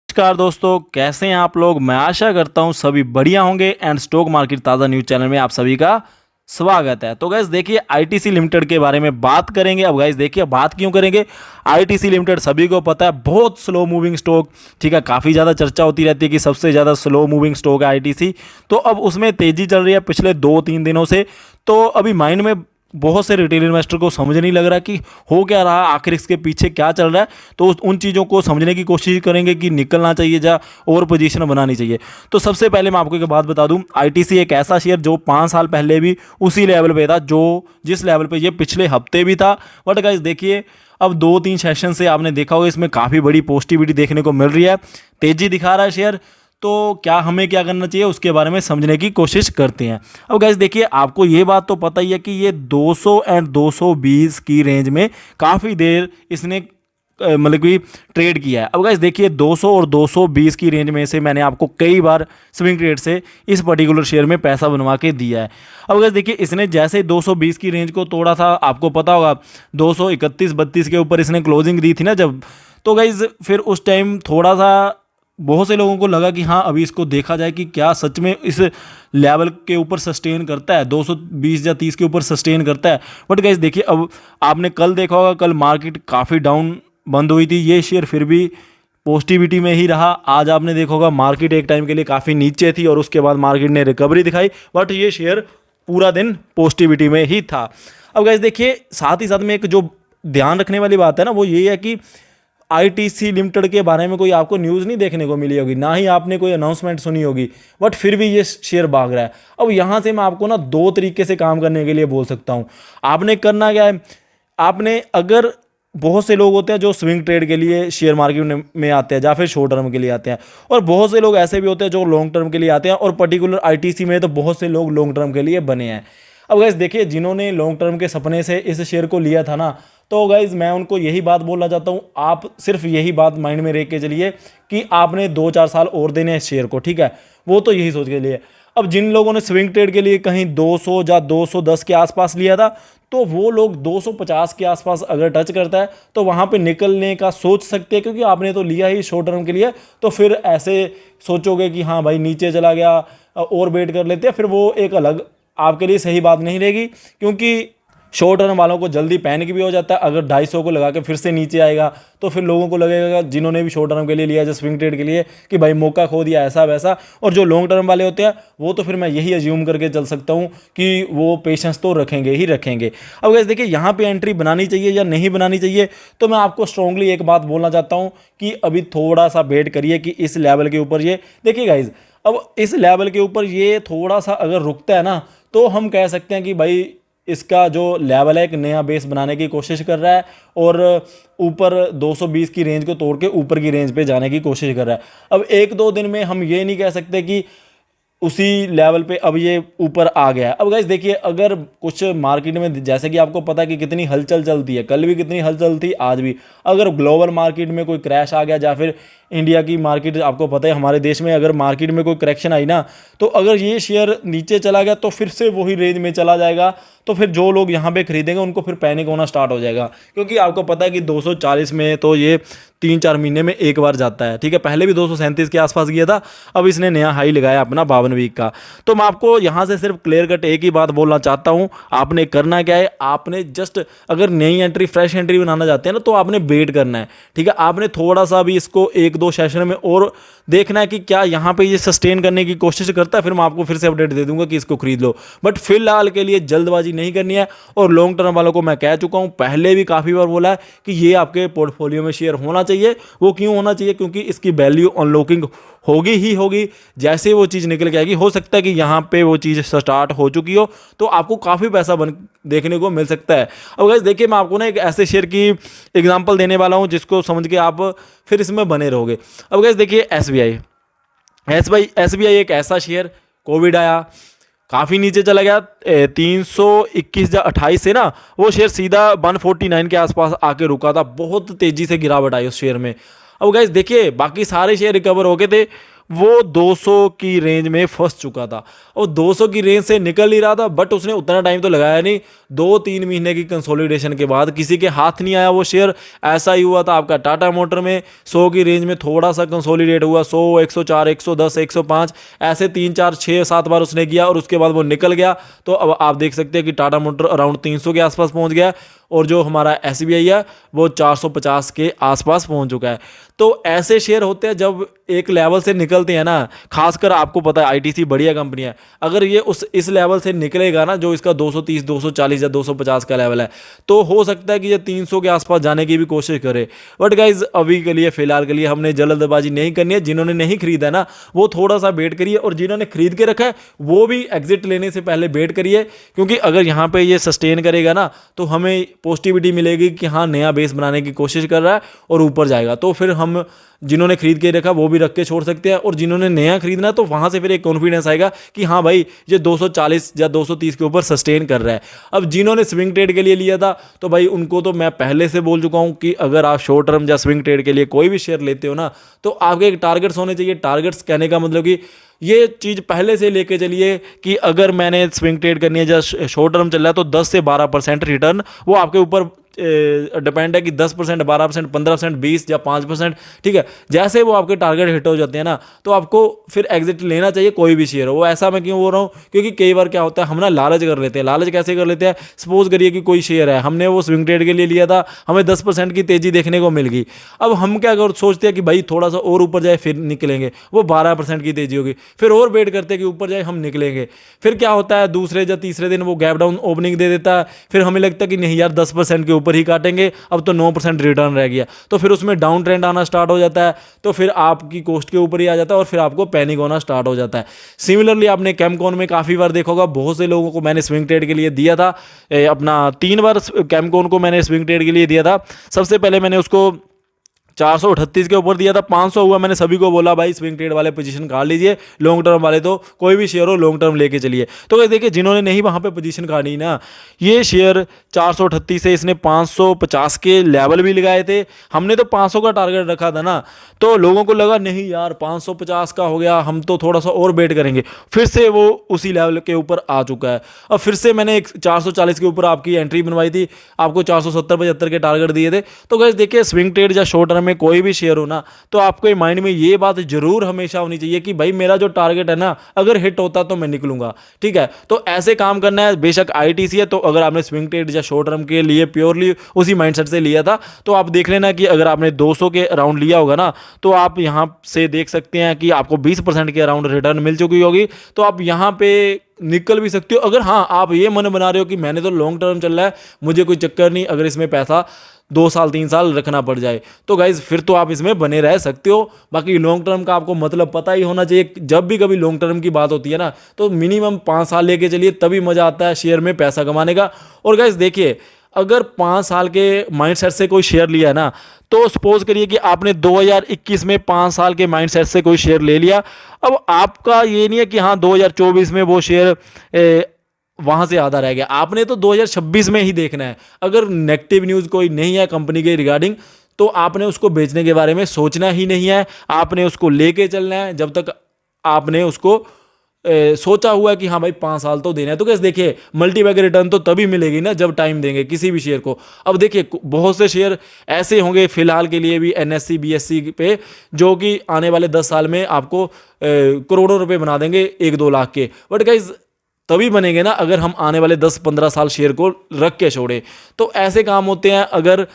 नमस्कार दोस्तों, कैसे हैं आप लोग। मैं आशा करता हूं सभी बढ़िया होंगे एंड स्टॉक मार्केट ताज़ा न्यूज़ चैनल में आप सभी का स्वागत है। तो गाइस देखिए, आईटीसी लिमिटेड के बारे में बात करेंगे। अब गाइस देखिए, बात क्यों करेंगे, आईटीसी लिमिटेड सभी को पता है बहुत स्लो मूविंग स्टॉक, ठीक है। काफ़ी ज़्यादा चर्चा होती रहती है कि सबसे ज़्यादा स्लो मूविंग स्टॉक है आईटीसी। तो अब उसमें तेज़ी चल रही है पिछले 2-3 दिनों से। तो अभी माइंड में बहुत से रिटेल इन्वेस्टर को समझ नहीं लग रहा कि हो क्या रहा, आखिर इसके पीछे क्या चल रहा है। तो उन चीज़ों को समझने की कोशिश करेंगे कि निकलना चाहिए या और पोजीशन बनानी चाहिए। तो सबसे पहले मैं आपको एक बात बता दूं, आईटीसी एक ऐसा शेयर जो 5 साल पहले भी उसी लेवल पे था, जो जिस लेवल पे ये पिछले हफ्ते भी था। बट गाइस देखिए, अब 2-3 सेशन से आपने देखा होगा इसमें काफ़ी बड़ी पॉजिटिविटी देखने को मिल रही है, तेज़ी दिखा रहा है शेयर। तो क्या हमें क्या करना चाहिए उसके बारे में समझने की कोशिश करते हैं। अब गाइस देखिए, आपको ये बात तो पता ही है कि ये 200 एंड 220 की रेंज में काफ़ी देर इसने मतलब कि ट्रेड किया है। अब गाइस देखिए, 200 और 220 की रेंज में से मैंने आपको कई बार स्विंग ट्रेड से इस पर्टिकुलर शेयर में पैसा बनवा के दिया है। अब गाइस देखिए, इसने जैसे 220 की रेंज को तोड़ा था, आपको पता होगा 231-32 के ऊपर इसने क्लोजिंग दी थी ना जब। तो गाइस फिर उस टाइम थोड़ा सा बहुत से लोगों को लगा कि हाँ, अभी इसको देखा जाए कि क्या सच में इस लेवल के ऊपर सस्टेन करता है, 220 या 30 के ऊपर सस्टेन करता है। बट गाइस देखिए, अब आपने कल देखा होगा, कल मार्केट काफ़ी डाउन बंद हुई थी, ये शेयर फिर भी पॉजिटिविटी में ही रहा। आज आपने देखा होगा मार्केट एक टाइम के लिए काफ़ी नीचे थी और उसके बाद मार्केट ने रिकवरी दिखाई, बट ये शेयर पूरा दिन पॉजिटिविटी में ही था। अब गाइस देखिए, साथ ही साथ में एक जो ध्यान रखने वाली बात है ना, वो ये है कि आईटीसी लिमिटेड के बारे में कोई आपको न्यूज़ नहीं देखने को मिली होगी, ना ही आपने कोई अनाउंसमेंट सुनी होगी, बट फिर भी ये शेयर भाग रहा है। अब यहाँ से मैं आपको ना 2 तरीके से काम करने के लिए बोल सकता हूँ। आपने करना क्या है, आपने अगर बहुत से लोग होते हैं जो स्विंग ट्रेड के लिए शेयर मार्केट में आते हैं या फिर शॉर्ट टर्म के लिए आते हैं, और बहुत से लोग ऐसे भी होते हैं जो लॉन्ग टर्म के लिए आते हैं, और पर्टिकुलर आईटीसी में तो बहुत से लोग लॉन्ग टर्म के लिए बने हैं। अब गाइस देखिए, जिन्होंने लॉन्ग टर्म के सपने से इस शेयर को लिया था ना, तो गाइज मैं उनको यही बात बोलना चाहता हूँ, आप सिर्फ यही बात माइंड में रख के चलिए कि आपने 2-4 साल और देने हैं शेयर को, ठीक है। वो तो यही सोच के लिए। अब जिन लोगों ने स्विंग ट्रेड के लिए कहीं 200 या 210 के आसपास लिया था, तो वो लोग 250 के आसपास अगर टच करता है तो वहाँ पे निकलने का सोच सकते हैं, क्योंकि आपने तो लिया ही शॉर्ट टर्म के लिए। तो फिर ऐसे सोचोगे कि हाँ भाई नीचे चला गया और वेट कर लेते हैं, फिर वो एक अलग आपके लिए सही बात नहीं रहेगी, क्योंकि शॉर्ट टर्म वालों को जल्दी पैनिक भी हो जाता है। अगर 250 को लगा के फिर से नीचे आएगा तो फिर लोगों को लगेगा, जिन्होंने भी शॉर्ट टर्म के लिए लिया है स्विंग ट्रेड के लिए, कि भाई मौका खो दिया ऐसा वैसा। और जो लॉन्ग टर्म वाले होते हैं वो तो फिर मैं यही अज्यूम करके चल सकता हूँ कि वो पेशेंस तो रखेंगे ही रखेंगे। अब गाइस देखिए, यहाँ पे एंट्री बनानी चाहिए या नहीं बनानी चाहिए, तो मैं आपको स्ट्रांगली एक बात बोलना चाहता हूँ कि अभी थोड़ा सा वेट करिए कि इस लेवल के ऊपर ये देखिए गाइज, अब इस लेवल के ऊपर ये थोड़ा सा अगर रुकता है ना, तो हम कह सकते हैं कि भाई इसका जो लेवल है एक नया बेस बनाने की कोशिश कर रहा है, और ऊपर 220 की रेंज को तोड़ के ऊपर की रेंज पे जाने की कोशिश कर रहा है। अब 1-2 दिन में हम ये नहीं कह सकते कि उसी लेवल पे अब ये ऊपर आ गया है। अब गाइस देखिए, अगर कुछ मार्केट में जैसे कि आपको पता है कि कितनी हलचल चलती है, कल भी कितनी हलचल थी, आज भी, अगर ग्लोबल मार्केट में कोई क्रैश आ गया या फिर इंडिया की मार्केट, आपको पता है हमारे देश में अगर मार्केट में कोई करेक्शन आई ना, तो अगर ये शेयर नीचे चला गया तो फिर से वही रेंज में चला जाएगा। तो फिर जो लोग यहाँ पे खरीदेंगे उनको फिर पैनिक होना स्टार्ट हो जाएगा, क्योंकि आपको पता है कि 240 में तो ये 3-4 महीने में एक बार जाता है, ठीक है। पहले भी 237 के आसपास गया था, अब इसने नया हाई लगाया अपना 52 वीक का। तो मैं आपको यहाँ से सिर्फ क्लियर कट एक ही बात बोलना चाहता हूँ, आपने करना क्या है, आपने जस्ट अगर नई एंट्री फ्रेश एंट्री बनाना चाहते हैं ना, तो आपने वेट करना है, ठीक है। आपने थोड़ा सा भी इसको 1-2 सेशन में और देखना है कि क्या यहाँ पे ये सस्टेन करने की कोशिश करता है, फिर मैं आपको फिर से अपडेट दे दूंगा कि इसको खरीद लो। बट फिलहाल के लिए जल्दबाजी नहीं करनी है। और लॉन्ग टर्म वालों को मैं कह चुका हूँ, पहले भी काफ़ी बार बोला है कि ये आपके पोर्टफोलियो में शेयर होना चाहिए। वो क्यों होना चाहिए, क्योंकि इसकी वैल्यू अनलॉकिंग होगी ही होगी। जैसे वो चीज़ निकल के आएगी, हो सकता है कि यहाँ पे वो चीज़ स्टार्ट हो चुकी हो, तो आपको काफ़ी पैसा देखने को मिल सकता है। अब गाइस देखिए, मैं आपको ना एक ऐसे शेयर की एग्जांपल देने वाला हूँ जिसको समझ के आप फिर इसमें बने रहोगे। अब गाइस देखिए, एसबीआई एक ऐसा शेयर, कोविड आया, काफ़ी नीचे चला गया, 321 या 28 से ना वो शेयर सीधा 149 के आसपास आके रुका था। बहुत तेज़ी से गिरावट आई उस शेयर में। अब गाइस देखिए, बाकी सारे शेयर रिकवर हो गए थे, वो 200 की रेंज में फंस चुका था और 200 की रेंज से निकल ही रहा था, बट उसने उतना टाइम तो लगाया नहीं। 2-3 महीने की कंसोलिडेशन के बाद किसी के हाथ नहीं आया वो शेयर। ऐसा ही हुआ था आपका टाटा मोटर में, 100 की रेंज में थोड़ा सा कंसोलिडेट हुआ, 100, 104, 110, 105, ऐसे 3-4-6-7 बार उसने किया और उसके बाद वो निकल गया। तो अब आप देख सकते हैं कि टाटा मोटर अराउंड 300 के आसपास पहुंच गया और जो हमारा एसबीआई है वो 450 के आसपास पहुंच चुका है। तो ऐसे शेयर होते हैं जब एक लेवल से निकलते हैं ना, खासकर आपको पता है आईटीसी बढ़िया कंपनी है, अगर ये इस लेवल से निकलेगा ना जो इसका 230, 240 या 250 का लेवल है, तो हो सकता है कि ये 300 के आसपास जाने की भी कोशिश करे। बट गाइज अभी के लिए फिलहाल के लिए हमने जल्दबाजी नहीं करनी है। जिन्होंने नहीं खरीदा है ना वो थोड़ा सा वेट करिए, और जिन्होंने खरीद के रखा है वो भी एग्जिट लेने से पहले वेट करिए, क्योंकि अगर यहाँ पे ये सस्टेन करेगा ना तो हमें पॉजिटिविटी मिलेगी कि हाँ नया बेस बनाने की कोशिश कर रहा है और ऊपर जाएगा। तो फिर हम जिन्होंने खरीद के रखा वो भी रख के छोड़ सकते हैं, और जिन्होंने नया खरीदना है तो वहां से फिर एक कॉन्फिडेंस आएगा कि हाँ भाई ये 240 या 230 के ऊपर सस्टेन कर रहा है। अब जिन्होंने स्विंग ट्रेड के लिए लिया था तो भाई उनको तो मैं पहले से बोल चुका हूं कि अगर आप शॉर्ट टर्म या स्विंग ट्रेड के लिए कोई भी शेयर लेते हो ना तो आपके एक टारगेट्स होने चाहिए। टारगेट्स कहने का मतलब कि ये चीज़ पहले से लेके चलिए कि अगर मैंने स्विंग ट्रेड करनी है या शॉर्ट टर्म चल रहा है तो 10 से 12% रिटर्न वो आपके ऊपर डिपेंड है कि 10%, 12%, 15%, 20 या 5%, ठीक है। जैसे वो आपके टारगेट हिट हो जाते हैं ना तो आपको फिर एग्जिट लेना चाहिए कोई भी शेयर हो। वो ऐसा मैं क्यों बोल रहा हूँ, क्योंकि कई बार क्या होता है हम ना लालच कर लेते हैं। लालच कैसे कर लेते हैं, सपोज करिए कि कोई शेयर है हमने वो स्विंग ट्रेड के लिए लिया था, हमें 10% की तेजी देखने को मिल गई। अब हम क्या कर सोचते हैं कि भाई थोड़ा सा और ऊपर जाए फिर निकलेंगे, वो 12% की तेजी होगी, फिर और वेट करते हैं कि ऊपर जाए हम निकलेंगे। फिर क्या होता है दूसरे या तीसरे दिन वो गैप डाउन ओपनिंग दे देता है, फिर हमें लगता है कि नहीं यार 10% के ऊपर ही काटेंगे, अब तो 9% रिटर्न रह गया, तो फिर उसमें डाउन ट्रेंड आना स्टार्ट हो जाता है, तो फिर आपकी कॉस्ट के ऊपर ही आ जाता है और फिर आपको पैनिक होना स्टार्ट हो जाता है। सिमिलरली आपने कैमकॉन में काफ़ी बार देखा होगा, बहुत से लोगों को मैंने स्विंग ट्रेड के लिए दिया था, अपना 3 बार कैमकॉन को मैंने स्विंग ट्रेड के लिए दिया था। सबसे पहले मैंने उसको 438 के ऊपर दिया था, 500 हुआ, मैंने सभी को बोला भाई स्विंग ट्रेड वाले पोजीशन काट लीजिए, लॉन्ग टर्म वाले तो कोई भी शेयर हो लॉन्ग टर्म लेके चलिए। तो गाइस देखिए जिन्होंने नहीं वहां पे पोजीशन काटी ना, ये शेयर 438 से इसने 550 के लेवल भी लगाए थे। हमने तो 500 का टारगेट रखा था ना, तो लोगों को लगा नहीं यार 550 का हो गया, हम तो थोड़ा सा और वेट करेंगे, फिर से वो उसी लेवल के ऊपर आ चुका है। अब फिर से मैंने 440 के ऊपर आपकी एंट्री बनवाई थी, आपको 470-75 के टारगेट दिए थे। तो गाइस देखिए स्विंग ट्रेड या शॉर्ट टर्म में कोई भी शेयर हो ना तो आपके माइंड में ये बात जरूर हमेशा होनी चाहिए कि भाई मेरा जो टारगेट है ना अगर हिट होता तो मैं निकलूंगा, ठीक है। तो ऐसे काम करना है। बेशक आईटीसी है, तो अगर आपने स्विंग ट्रेड या शॉर्ट टर्म के लिए प्योरली उसी माइंडसेट से लिया था तो आप देख लेना कि अगर आपने 200 के अराउंड लिया होगा ना तो आप यहां से देख सकते हैं कि आपको 20% के अराउंड रिटर्न मिल चुकी होगी, तो आप यहां पे निकल भी सकते हो। अगर हाँ आप ये मन बना रहे हो कि मैंने तो लॉन्ग टर्म चल रहा है, मुझे कोई चक्कर नहीं अगर इसमें पैसा 2 साल 3 साल रखना पड़ जाए, तो गाइज फिर तो आप इसमें बने रह सकते हो। बाकी लॉन्ग टर्म का आपको मतलब पता ही होना चाहिए। जब भी कभी लॉन्ग टर्म की बात होती है ना तो मिनिमम 5 साल लेके चलिए, तभी मजा आता है शेयर में पैसा कमाने का। और गाइज देखिए अगर 5 साल के माइंडसेट से कोई शेयर लिया ना, तो सपोज करिए कि आपने 2021 में 5 साल के माइंडसेट से कोई शेयर ले लिया, अब आपका ये नहीं है कि हाँ 2024 में वो शेयर वहां से आधा रह गया, आपने तो 2026 में ही देखना है। अगर नेगेटिव न्यूज़ कोई नहीं है कंपनी के रिगार्डिंग तो आपने उसको बेचने के बारे में सोचना ही नहीं है, आपने उसको लेके चलना है जब तक आपने उसको सोचा हुआ है कि हाँ भाई 5 साल तो देना है। तो कैसे देखिए मल्टीबैग रिटर्न तो तभी मिलेगी ना जब टाइम देंगे किसी भी शेयर को। अब देखिए बहुत से शेयर ऐसे होंगे फिलहाल के लिए भी एनएससी बीएससी पे जो कि आने वाले 10 साल में आपको करोड़ों रुपए बना देंगे 1-2 लाख के। बट गाइज तभी बनेंगे ना अगर हम आने वाले 10-15 साल शेयर को रख के छोड़े। तो ऐसे काम होते हैं, अगर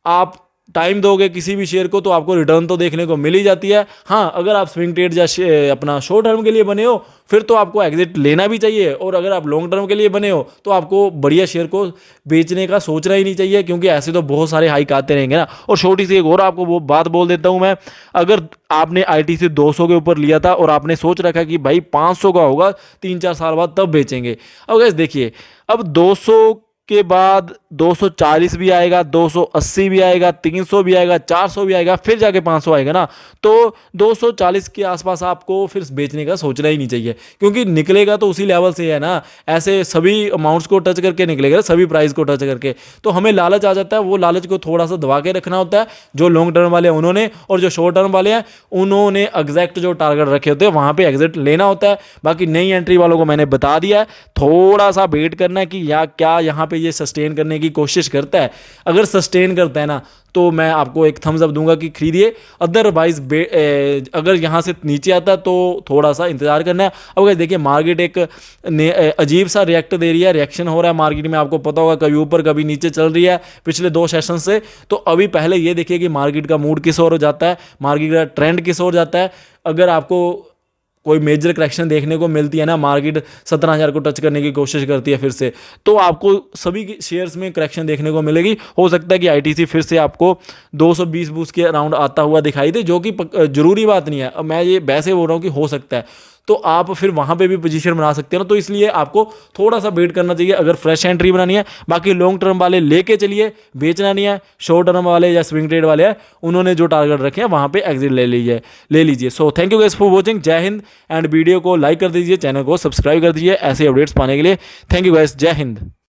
आप टाइम दोगे किसी भी शेयर को तो आपको रिटर्न तो देखने को मिल ही जाती है। हाँ अगर आप स्विंग ट्रेड या अपना शॉर्ट टर्म के लिए बने हो फिर तो आपको एग्जिट लेना भी चाहिए, और अगर आप लॉन्ग टर्म के लिए बने हो तो आपको बढ़िया शेयर को बेचने का सोचना ही नहीं चाहिए, क्योंकि ऐसे तो बहुत सारे हाइक आते रहेंगे ना। और छोटी सी एक और आपको वो बात बोल देता हूं मैं, अगर आपने आईटीसी 200 के ऊपर लिया था और आपने सोच रखा कि भाई 500 का होगा 3-4 साल बाद तब बेचेंगे। अब गाइस देखिए अब 200 के बाद 240 भी आएगा, 280 भी आएगा, 300 भी आएगा, 400 भी आएगा, फिर जाके 500 आएगा ना। तो 240 के आसपास आपको फिर बेचने का सोचना ही नहीं चाहिए, क्योंकि निकलेगा तो उसी लेवल से है ना, ऐसे सभी अमाउंट्स को टच करके निकलेगा, सभी प्राइस को टच करके। तो हमें लालच आ जाता है, वो लालच को थोड़ा सा दबा के रखना होता है। जो लॉन्ग टर्म वाले हैं उन्होंने, और जो शॉर्ट टर्म वाले हैं उन्होंने एग्जैक्ट जो टारगेट रखे होते हैं वहाँ पे एग्जिट लेना होता है। बाकी नई एंट्री वालों को मैंने बता दिया है, थोड़ा सा वेट करना है कि या क्या यहाँ पे ये सस्टेन करने की कोशिश करता है। अगर सस्टेन करता है ना तो मैं आपको एक थम्स अप दूंगा कि खरीदिए, अदरवाइज अगर यहाँ से नीचे आता है तो थोड़ा सा इंतजार करना है। अब गाइस देखिए मार्केट एक अजीब सा रिएक्ट दे रही है, रिएक्शन हो रहा है मार्केट में, आपको पता होगा कभी ऊपर कभी नीचे चल रही है पिछले 2 सेशन से। तो अभी पहले ये देखिए कि मार्केट का मूड किस ओर हो जाता है, मार्केट का ट्रेंड किस ओर जाता है। अगर आपको कोई मेजर करेक्शन देखने को मिलती है ना, मार्केट 17,000 को टच करने की कोशिश करती है फिर से, तो आपको सभी शेयर्स में करेक्शन देखने को मिलेगी। हो सकता है कि आईटीसी फिर से आपको 220 बूस्ट के अराउंड आता हुआ दिखाई दे, जो कि जरूरी बात नहीं है। अब मैं ये वैसे बोल रहा हूँ कि हो सकता है, तो आप फिर वहाँ पे भी पोजीशन बना सकते हो ना। तो इसलिए आपको थोड़ा सा वेट करना चाहिए अगर फ्रेश एंट्री बनानी है। बाकी लॉन्ग टर्म वाले लेके चलिए, बेचना नहीं है। शॉर्ट टर्म वाले या स्विंग ट्रेड वाले हैं, उन्होंने जो टारगेट रखे हैं वहाँ पे एग्जिट ले लीजिए। So thank you guys for watching, जय हिंद। एंड वीडियो को लाइक कर दीजिए, चैनल को सब्सक्राइब कर दीजिए ऐसे अपडेट्स पाने के लिए। थैंक यू गाइस, जय हिंद।